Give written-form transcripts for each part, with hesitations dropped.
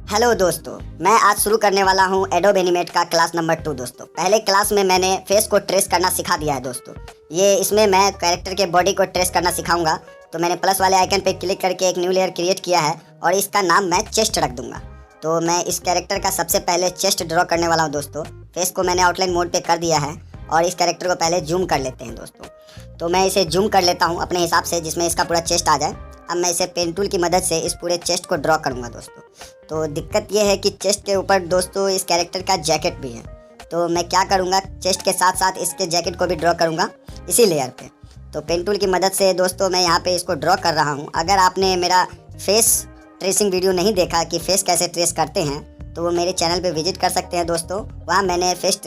Hello दोस्तों, मैं आज शुरू करने वाला हूं एडोब एनिमेट का क्लास नंबर 2 दोस्तों। पहले क्लास में मैंने फेस को ट्रेस करना सिखा दिया है दोस्तों। ये इसमें मैं कैरेक्टर के बॉडी को ट्रेस करना सिखाऊंगा। तो मैंने प्लस वाले आइकन पे क्लिक करके एक न्यू लेयर क्रिएट किया है और इसका नाम मैं चेस्ट रख दूंगा। तो मैं इस कैरेक्टर का सबसे पहले चेस्ट ड्रॉ करने वाला हूँ दोस्तों। फेस को मैंने आउटलाइन मोड पे कर दिया है और इस कैरेक्टर को पहले जूम कर लेते हैं दोस्तों। तो मैं इसे जूम कर लेता हूँ अपने हिसाब से, जिसमें इसका पूरा चेस्ट आ जाए। अब मैं इसे पेन टूल की मदद से इस पूरे चेस्ट को ड्रॉ करूँगा दोस्तों। तो दिक्कत ये है कि चेस्ट के ऊपर दोस्तों इस कैरेक्टर का जैकेट भी है। तो मैं क्या करूँगा, चेस्ट के साथ साथ इसके जैकेट को भी ड्रॉ करूँगा इसी लेयर पे। तो पेन टूल की मदद से दोस्तों मैं यहाँ पे इसको ड्रॉ कर रहा हूँ। अगर आपने मेरा फेस ट्रेसिंग वीडियो नहीं देखा कि फेस कैसे ट्रेस करते हैं, तो वो मेरे चैनल पे विजिट कर सकते हैं दोस्तों। वहाँ मैंने फेस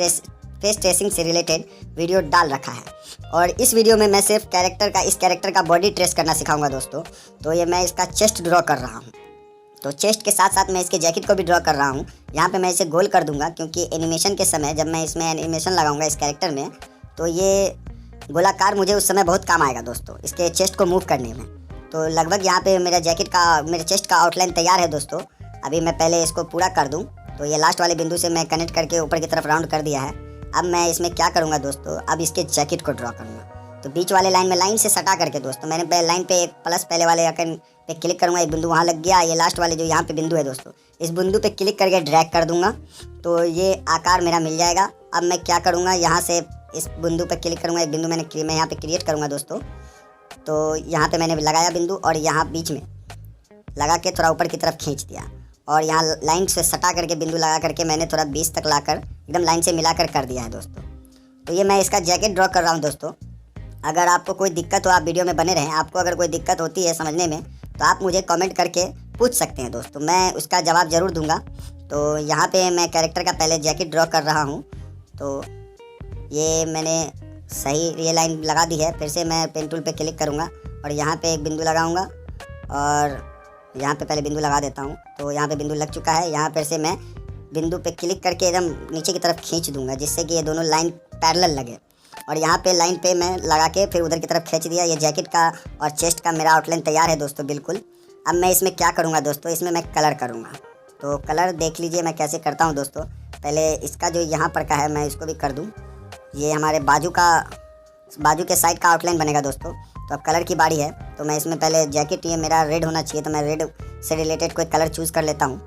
ट्रेसिंग से रिलेटेड वीडियो डाल रखा है। और इस वीडियो में मैं सिर्फ इस कैरेक्टर का बॉडी ट्रेस करना सिखाऊंगा दोस्तों। तो ये मैं इसका चेस्ट ड्रॉ कर रहा हूँ। तो चेस्ट के साथ साथ मैं इसके जैकेट को भी ड्रॉ कर रहा हूँ। यहाँ पे मैं इसे गोल कर दूंगा, क्योंकि एनिमेशन के समय जब मैं इसमें एनिमेशन लगाऊंगा इस कैरेक्टर में, तो ये गोलाकार मुझे उस समय बहुत काम आएगा दोस्तों, इसके चेस्ट को मूव करने में। तो लगभग यहाँ पे मेरे चेस्ट का आउटलाइन तैयार है दोस्तों। अभी मैं पहले इसको पूरा कर दूँ। तो ये लास्ट वाले बिंदु से मैं कनेक्ट करके ऊपर की तरफ राउंड कर दिया है। अब मैं इसमें क्या करूँगा दोस्तों, अब इसके जैकेट को ड्रॉ करूँगा। तो बीच वाले लाइन में लाइन से सटा करके दोस्तों मैंने लाइन पे एक प्लस पहले वाले आइकन पे क्लिक करूँगा, एक बिंदु वहाँ लग गया। ये लास्ट वाले जो यहाँ पे बिंदु है दोस्तों, इस बिंदु पे क्लिक करके ड्रैग कर दूंगा। तो ये आकार मेरा मिल जाएगा। अब मैं क्या करूँगा, यहाँ से इस बिंदु पे क्लिक करूँगा, एक बिंदु मैं यहाँ पे क्रिएट करूँगा दोस्तों। तो यहाँ पे मैंने लगाया बिंदु और यहाँ बीच में लगा के थोड़ा ऊपर की तरफ खींच दिया और यहाँ लाइन से सटा करके बिंदु लगा करके मैंने थोड़ा 20 तक लाकर एकदम लाइन से मिलाकर कर दिया है दोस्तों। तो ये मैं इसका जैकेट ड्रॉ कर रहा हूँ दोस्तों। अगर आपको कोई दिक्कत हो, आप वीडियो में बने रहें। आपको अगर कोई दिक्कत होती है समझने में, तो आप मुझे कमेंट करके पूछ सकते हैं दोस्तों, मैं उसका जवाब ज़रूर दूंगा। तो यहाँ पे मैं कैरेक्टर का पहले जैकेट ड्रॉ कर रहा हूँ। तो ये मैंने सही ये लाइन लगा दी है। फिर से मैं पेन टूल पे क्लिक करूँगा और यहाँ पे एक बिंदु लगाऊँगा और यहाँ पे पहले बिंदु लगा देता हूँ। तो यहाँ पे बिंदु लग चुका है। यहाँ फिर से मैं बिंदु पे क्लिक करके एकदम नीचे की तरफ खींच दूंगा, जिससे कि ये दोनों लाइन पैरेलल लगे। और यहाँ पे लाइन पे मैं लगा के फिर उधर की तरफ खींच दिया। ये जैकेट का और चेस्ट का मेरा आउटलाइन तैयार है दोस्तों बिल्कुल। अब मैं इसमें क्या करूँगा दोस्तों, इसमें मैं कलर करूँगा। तो कलर देख लीजिए मैं कैसे करता हूँ दोस्तों। पहले इसका जो यहाँ पर का है मैं इसको भी कर दूँ। ये हमारे बाजू के साइड का आउटलाइन बनेगा दोस्तों। तो अब कलर की बारी है। तो मैं इसमें पहले जैकेट ये मेरा रेड होना चाहिए, तो मैं रेड से रिलेटेड कोई कलर चूज़ कर लेता हूँ।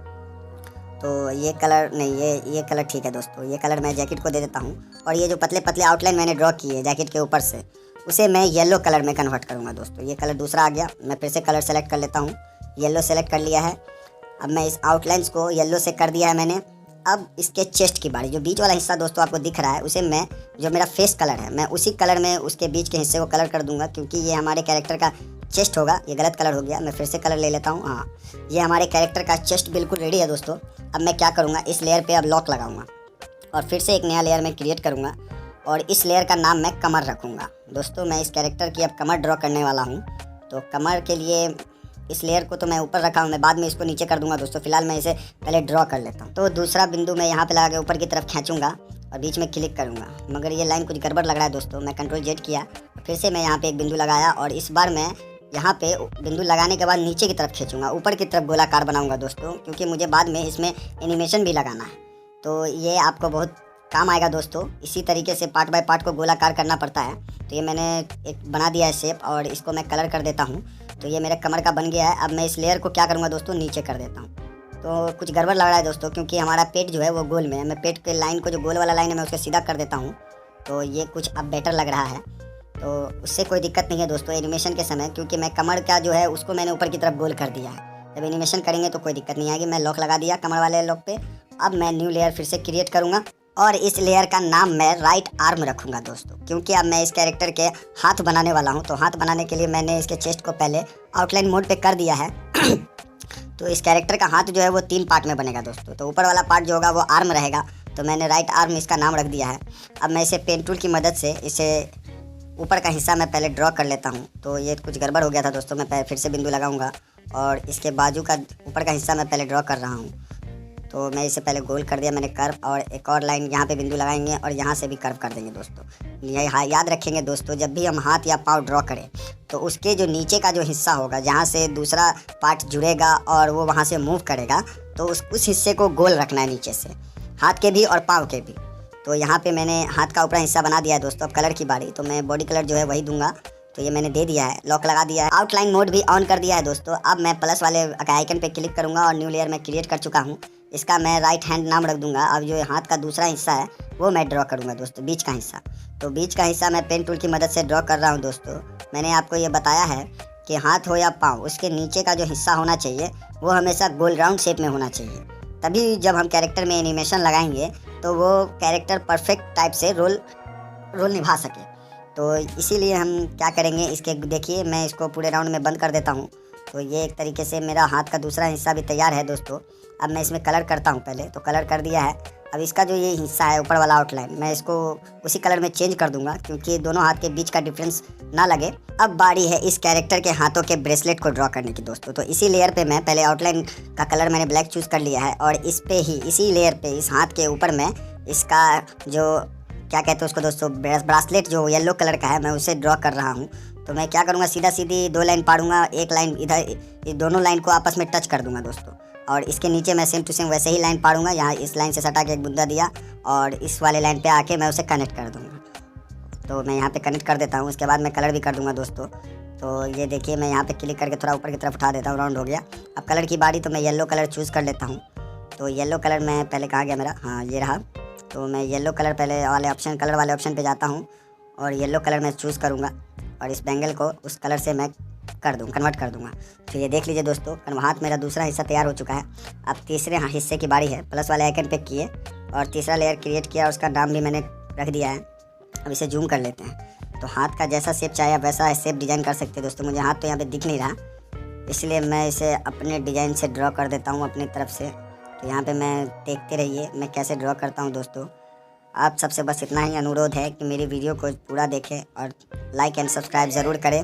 तो ये कलर नहीं, ये कलर ठीक है दोस्तों। ये कलर मैं जैकेट को दे देता हूँ। और ये जो पतले पतले आउटलाइन मैंने ड्रॉ किए जैकेट के ऊपर से, उसे मैं येलो कलर में कन्वर्ट करूँगा दोस्तों। ये कलर दूसरा आ गया। मैं फिर से कलर सेलेक्ट कर लेता हूँ। येलो सेलेक्ट कर लिया है। अब मैं इस आउटलाइंस को येलो से कर दिया है मैंने। अब इसके चेस्ट की बारी, जो बीच वाला हिस्सा दोस्तों आपको दिख रहा है, उसे मैं जो मेरा फेस कलर है मैं उसी कलर में उसके बीच के हिस्से को कलर कर दूंगा, क्योंकि ये हमारे कैरेक्टर का चेस्ट होगा। ये गलत कलर हो गया, मैं फिर से कलर ले लेता हूँ। हाँ, ये हमारे कैरेक्टर का चेस्ट बिल्कुल रेडी है दोस्तों। अब मैं क्या करूँगा, इस लेयर पे अब लॉक लगाऊंगा और फिर से एक नया लेयर में क्रिएट करूँगा और इस लेयर का नाम मैं कमर रखूँगा दोस्तों। मैं इस कैरेक्टर की अब कमर ड्रॉ करने वाला हूँ। तो कमर के लिए इस लेयर को तो मैं ऊपर रखा हूँ, मैं बाद में इसको नीचे कर दूंगा दोस्तों। फिलहाल मैं इसे पहले ड्रॉ कर लेता हूँ। तो दूसरा बिंदु मैं यहाँ पे लगा के ऊपर की तरफ खींचूंगा और बीच में क्लिक करूँगा, मगर ये लाइन कुछ गड़बड़ लग रहा है दोस्तों। मैं कंट्रोल जेड किया, फिर से मैं यहाँ पे एक बिंदु लगाया और इस बार मैं यहाँ पे बिंदु लगाने के बाद नीचे की तरफ खींचूंगा, ऊपर की तरफ गोलाकार बनाऊंगा दोस्तों, क्योंकि मुझे बाद में इसमें एनिमेशन भी लगाना है। तो ये आपको बहुत काम आएगा दोस्तों। इसी तरीके से पार्ट बाय पार्ट को गोलाकार करना पड़ता है। तो ये मैंने एक बना दिया है शेप और इसको मैं कलर कर देता हूँ। तो ये मेरे कमर का बन गया है। अब मैं इस लेयर को क्या करूँगा दोस्तों, नीचे कर देता हूँ। तो कुछ गड़बड़ लग रहा है दोस्तों, क्योंकि हमारा पेट जो है वो गोल में है। मैं पेट के लाइन को, जो गोल वाला लाइन है, मैं उसको सीधा कर देता हूँ। तो ये कुछ अब बेटर लग रहा है। तो उससे कोई दिक्कत नहीं है दोस्तों एनिमेशन के समय, क्योंकि मैं कमर का जो है उसको मैंने ऊपर की तरफ गोल कर दिया है। जब एनिमेशन करेंगे तो कोई दिक्कत नहीं आएगी। मैं लॉक लगा दिया कमर वाले लॉक पे। अब मैं न्यू लेयर फिर से क्रिएट करूँगा और इस लेयर का नाम मैं राइट आर्म रखूँगा दोस्तों, क्योंकि अब मैं इस कैरेक्टर के हाथ बनाने वाला हूँ। तो हाथ बनाने के लिए मैंने इसके चेस्ट को पहले आउटलाइन मोड पे कर दिया है। तो इस कैरेक्टर का हाथ जो है वो 3 पार्ट में बनेगा दोस्तों। तो ऊपर वाला पार्ट जो होगा वो आर्म रहेगा। तो मैंने राइट आर्म इसका नाम रख दिया है। अब मैं इसे पेन टूल की मदद से इसे ऊपर का हिस्सा मैं पहले ड्रॉ कर लेता हूँ। तो ये कुछ गड़बड़ हो गया था दोस्तों। मैं फिर से बिंदु लगाऊंगा और इसके बाजू का ऊपर का हिस्सा मैं पहले ड्रॉ कर रहा हूँ। तो मैं इसे पहले गोल कर दिया मैंने कर्व, और एक और लाइन यहाँ पे बिंदु लगाएंगे और यहाँ से भी कर्व कर देंगे दोस्तों। ये याद रखेंगे दोस्तों, जब भी हम हाथ या पाँव ड्रॉ करें तो उसके जो नीचे का जो हिस्सा होगा, जहाँ से दूसरा पार्ट जुड़ेगा और वो वहाँ से मूव करेगा, तो उस हिस्से को गोल रखना है नीचे से, हाथ के भी और पाँव के भी। तो यहाँ पे मैंने हाथ का ऊपरी हिस्सा बना दिया है दोस्तों। अब कलर की बारी, तो मैं बॉडी कलर जो है वही दूंगा। तो ये मैंने दे दिया है, लॉक लगा दिया है, आउटलाइन मोड भी ऑन कर दिया है दोस्तों। अब मैं प्लस वाले आइकन पे क्लिक करूंगा और न्यू लेयर मैं क्रिएट कर चुका हूँ। इसका मैं राइट हैंड नाम रख दूंगा। अब जो हाथ का दूसरा हिस्सा है वो मैं ड्रॉ करूंगा दोस्तों, बीच का हिस्सा। तो बीच का हिस्सा मैं पेन टूल की मदद से ड्रॉ कर रहा हूँ दोस्तों। मैंने आपको ये बताया है कि हाथ हो या पाँव, उसके नीचे का जो हिस्सा होना चाहिए वो हमेशा गोल राउंड शेप में होना चाहिए। तभी जब हम कैरेक्टर में एनिमेशन लगाएंगे तो वो कैरेक्टर परफेक्ट टाइप से रोल निभा सके। तो इसीलिए हम क्या करेंगे, इसके देखिए मैं इसको पूरे राउंड में बंद कर देता हूँ। तो ये एक तरीके से मेरा हाथ का दूसरा हिस्सा भी तैयार है दोस्तों। अब मैं इसमें कलर करता हूँ। पहले तो कलर कर दिया है। अब इसका जो ये हिस्सा है ऊपर वाला आउटलाइन, मैं इसको उसी कलर में चेंज कर दूंगा क्योंकि दोनों हाथ के बीच का डिफरेंस ना लगे। अब बारी है इस कैरेक्टर के हाथों के ब्रेसलेट को ड्रॉ करने की दोस्तों। तो इसी लेयर पे मैं पहले आउटलाइन का कलर मैंने ब्लैक चूज़ कर लिया है और इस पे ही, इसी लेयर पे, इस हाथ के ऊपर मैं इसका जो क्या कहते हैं उसको दोस्तों, ब्रासलेट जो येलो कलर का है, मैं उसे ड्रॉ कर रहा हूँ। तो मैं क्या करूँगा, सीधा सीधी 2 लाइन पाड़ूंगा, एक लाइन इधर, ये दोनों लाइन को आपस में टच कर दूंगा दोस्तों। और इसके नीचे मैं सेम टू सेम वैसे ही लाइन पाड़ूंगा, यहाँ इस लाइन से सटा के एक बुंदा दिया और इस वाले लाइन पे आके मैं उसे कनेक्ट कर दूँगा। तो मैं यहाँ पे कनेक्ट कर देता हूँ। उसके बाद मैं कलर भी कर दूँगा दोस्तों। तो ये देखिए मैं यहाँ पे क्लिक करके थोड़ा ऊपर की तरफ उठा देता हूँ, राउंड हो गया। अब कलर की बारी, तो मैं येलो कलर चूज़ कर लेता हूँ। तो येलो कलर मैं पहले, कहाँ गया मेरा, हाँ ये रहा। तो मैं येलो कलर पहले वाले ऑप्शन, कलर वाले ऑप्शन पे जाता हूँ और येलो कलर मैं चूज़ करूँगा और इस बैंगल को उस कलर से मैं कन्वर्ट कर दूँगा। तो ये देख लीजिए दोस्तों, हाथ मेरा दूसरा हिस्सा तैयार हो चुका है। अब तीसरे हिस्से की बारी है। प्लस वाले आइकन पे किए और तीसरा लेयर क्रिएट किया, उसका नाम भी मैंने रख दिया है। अब इसे जूम कर लेते हैं। तो हाथ का जैसा शेप चाहे वैसा शेप डिज़ाइन कर सकते हैं दोस्तों। मुझे हाथ तो यहाँ पे दिख नहीं रहा, इसलिए मैं इसे अपने डिज़ाइन से ड्रॉ कर देता हूँ अपनी तरफ से। तो यहाँ पे मैं देखते रहिए मैं कैसे ड्रॉ करता हूँ दोस्तों। आप सबसे बस इतना ही अनुरोध है कि मेरी वीडियो को पूरा देखें और लाइक एंड सब्सक्राइब ज़रूर करें।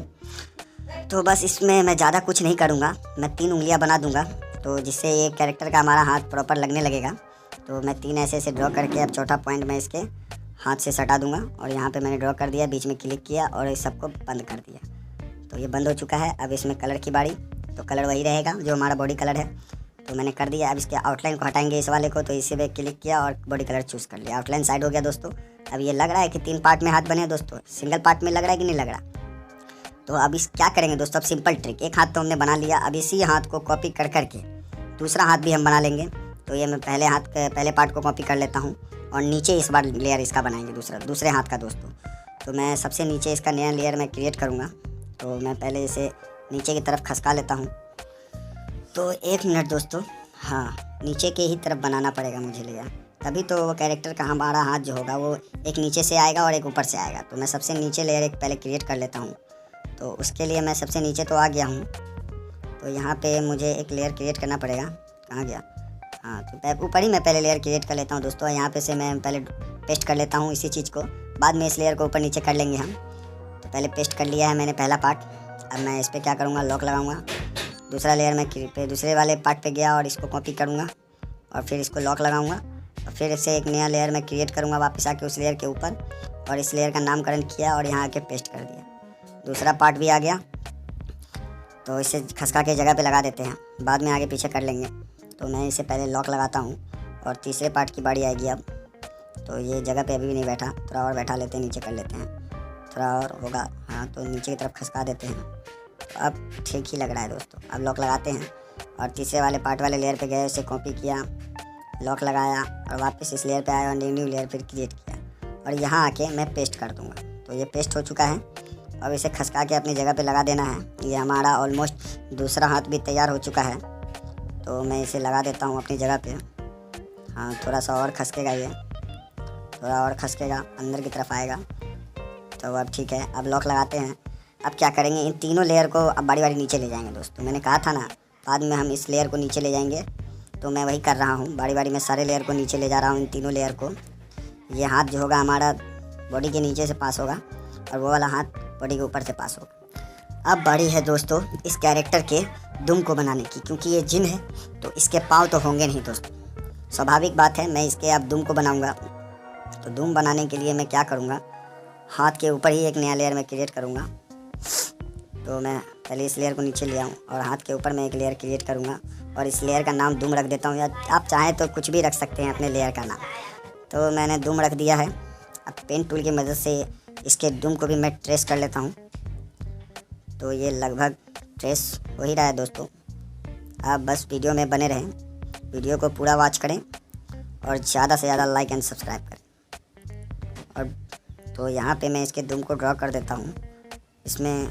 तो बस इसमें मैं ज़्यादा कुछ नहीं करूँगा, मैं 3 उंगलियाँ बना दूँगा तो जिससे ये कैरेक्टर का हमारा हाथ प्रॉपर लगने लगेगा। तो मैं 3 ऐसे ड्रॉ करके अब चौथा पॉइंट मैं इसके हाथ से सटा दूँगा और यहाँ पे मैंने ड्रॉ कर दिया, बीच में क्लिक किया और इस सबको बंद कर दिया। तो ये बंद हो चुका है। अब इसमें कलर की बारी, तो कलर वही रहेगा जो हमारा बॉडी कलर है। तो मैंने कर दिया। अब इसके आउटलाइन को हटाएंगे इस वाले को, तो इसी पे क्लिक किया और बॉडी कलर चूज़ कर लिया। आउटलाइन साइड हो गया दोस्तों। अब ये लग रहा है कि 3 पार्ट में हाथ बने हैं दोस्तों, सिंगल पार्ट में लग रहा है कि नहीं लग रहा। तो अब इस क्या करेंगे दोस्तों, अब सिंपल ट्रिक, एक हाथ तो हमने बना लिया। अब इसी हाथ को कॉपी कर करके दूसरा हाथ भी हम बना लेंगे। तो ये मैं पहले पार्ट को कॉपी कर लेता हूँ और नीचे इस बार लेयर इसका बनाएंगे दूसरे हाथ का दोस्तों। तो मैं सबसे नीचे इसका नया लेयर मैं क्रिएट करूँगा। तो मैं पहले इसे नीचे की तरफ खसका लेता हूँ। तो 1 मिनट दोस्तों, हाँ नीचे के ही तरफ बनाना पड़ेगा मुझे लेयर, तभी तो वो कैरेक्टर का हमारा हाथ जो होगा वो एक नीचे से आएगा और एक ऊपर से आएगा। तो मैं सबसे नीचे लेयर एक पहले क्रिएट कर लेता हूँ। तो उसके लिए मैं सबसे नीचे तो आ गया हूँ। तो यहाँ पे मुझे एक लेयर क्रिएट करना पड़ेगा, कहाँ गया, हाँ तो ऊपर ही मैं पहले लेयर क्रिएट कर लेता हूँ दोस्तों। यहाँ पे से मैं पहले पेस्ट कर लेता हूँ इसी चीज़ को, बाद में इस लेयर को ऊपर नीचे कर लेंगे हम। तो पहले पेस्ट कर लिया है मैंने पहला पार्ट। अब मैं इस पर क्या करूँगा, लॉक लगाऊँगा। दूसरा लेयर मैं दूसरे वाले पार्ट पे गया और इसको कॉपी करूँगा और फिर इसको लॉक लगाऊँगा और फिर इससे एक नया लेयर मैं क्रिएट करूँगा वापस आके उस लेयर के ऊपर, और इस लेयर का नामकरण किया और यहाँ आके पेस्ट कर दिया। दूसरा पार्ट भी आ गया। तो इसे खसका के जगह पे लगा देते हैं, बाद में आगे पीछे कर लेंगे। तो मैं इसे पहले लॉक लगाता हूँ और तीसरे पार्ट की बारी आएगी अब। तो ये जगह पे अभी भी नहीं बैठा, थोड़ा और बैठा लेते हैं, नीचे कर लेते हैं, थोड़ा और होगा, हाँ तो नीचे की तरफ खसका देते हैं। तो अब ठीक ही लग रहा है दोस्तों। अब लॉक लगाते हैं और तीसरे वाले पार्ट वाले लेयर पे गए, उसे कॉपी किया, लॉक लगाया और वापस इस लेयर पे आया और न्यू लेयर फिर क्रिएट किया और यहाँ आके मैं पेस्ट कर दूँगा। तो ये पेस्ट हो चुका है। अब इसे खसका के अपनी जगह पे लगा देना है। ये हमारा ऑलमोस्ट दूसरा हाथ भी तैयार हो चुका है। तो मैं इसे लगा देता हूँ अपनी जगह पे। हाँ थोड़ा सा और खसकेगा, ये थोड़ा और खसकेगा, अंदर की तरफ आएगा। तो अब ठीक है, अब लॉक लगाते हैं। अब क्या करेंगे, इन तीनों लेयर को अब बारी बारी नीचे ले जाएंगे दोस्तों। मैंने कहा था ना बाद में हम इस लेयर को नीचे ले जाएंगे, तो मैं वही कर रहा हूँ। बारी बारी मैं सारे लेयर को नीचे ले जा रहा हूँ, इन तीनों लेयर को। ये हाथ जो होगा हमारा बॉडी के नीचे से पास होगा और वो वाला हाथ बॉडी के ऊपर से पास होगा। अब बारी है दोस्तों इस कैरेक्टर के दुम को बनाने की, क्योंकि ये जिन है तो इसके पाँव तो होंगे नहीं दोस्तों, स्वाभाविक बात है। मैं इसके अब दुम को बनाऊँगा। तो दुम बनाने के लिए मैं क्या करूँगा, हाथ के ऊपर ही एक नया लेयर मैं क्रिएट करूँगा। तो मैं पहले इस लेयर को नीचे ले आऊँ और हाथ के ऊपर मैं एक लेयर क्रिएट करूँगा और इस लेयर का नाम धूम रख देता हूँ, या आप चाहें तो कुछ भी रख सकते हैं अपने लेयर का नाम। तो मैंने धूम रख दिया है। अब पेन टूल की मदद से इसके धूम को भी मैं ट्रेस कर लेता हूँ। तो ये लगभग ट्रेस हो ही रहा है दोस्तों। आप बस वीडियो में बने रहें, वीडियो को पूरा वॉच करें और ज़्यादा से ज़्यादा लाइक एंड सब्सक्राइब करें। और तो यहाँ पे मैं इसके धूम को ड्रॉ कर देता हूँ। इसमें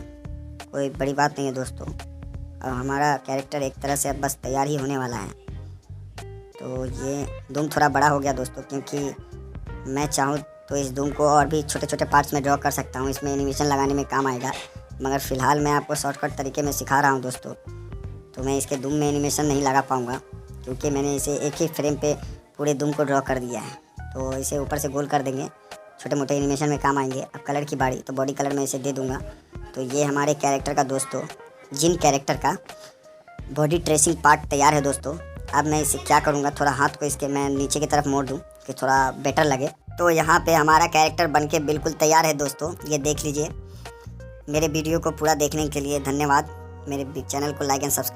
कोई बड़ी बात नहीं है दोस्तों। अब हमारा कैरेक्टर एक तरह से अब बस तैयार ही होने वाला है। तो ये धूम थोड़ा बड़ा हो गया दोस्तों, क्योंकि मैं चाहूँ तो इस धूम को और भी छोटे छोटे पार्ट्स में ड्रॉ कर सकता हूँ, इसमें एनिमेशन लगाने में काम आएगा। मगर फ़िलहाल मैं आपको शॉर्टकट तरीके में सिखा रहा हूँ दोस्तों। तो मैं इसके धूम में एनिमेशन नहीं लगा पाऊँगा, क्योंकि मैंने इसे एक ही फ्रेम पे पूरे धूम को ड्रॉ कर दिया है। तो इसे ऊपर से गोल कर देंगे, छोटे मोटे एनिमेशन में काम आएंगे। अब कलर की बारी, तो बॉडी कलर में इसे दे दूँगा। तो ये हमारे कैरेक्टर का दोस्तों, जिन कैरेक्टर का बॉडी ट्रेसिंग पार्ट तैयार है दोस्तों। अब मैं इसे क्या करूँगा, थोड़ा हाथ को इसके मैं नीचे की तरफ मोड़ दूँ कि थोड़ा बेटर लगे। तो यहाँ पे हमारा कैरेक्टर बनके बिल्कुल तैयार है दोस्तों, ये देख लीजिए। मेरे वीडियो को पूरा देखने के लिए धन्यवाद। मेरे चैनल को लाइक एंड सब्सक्राइब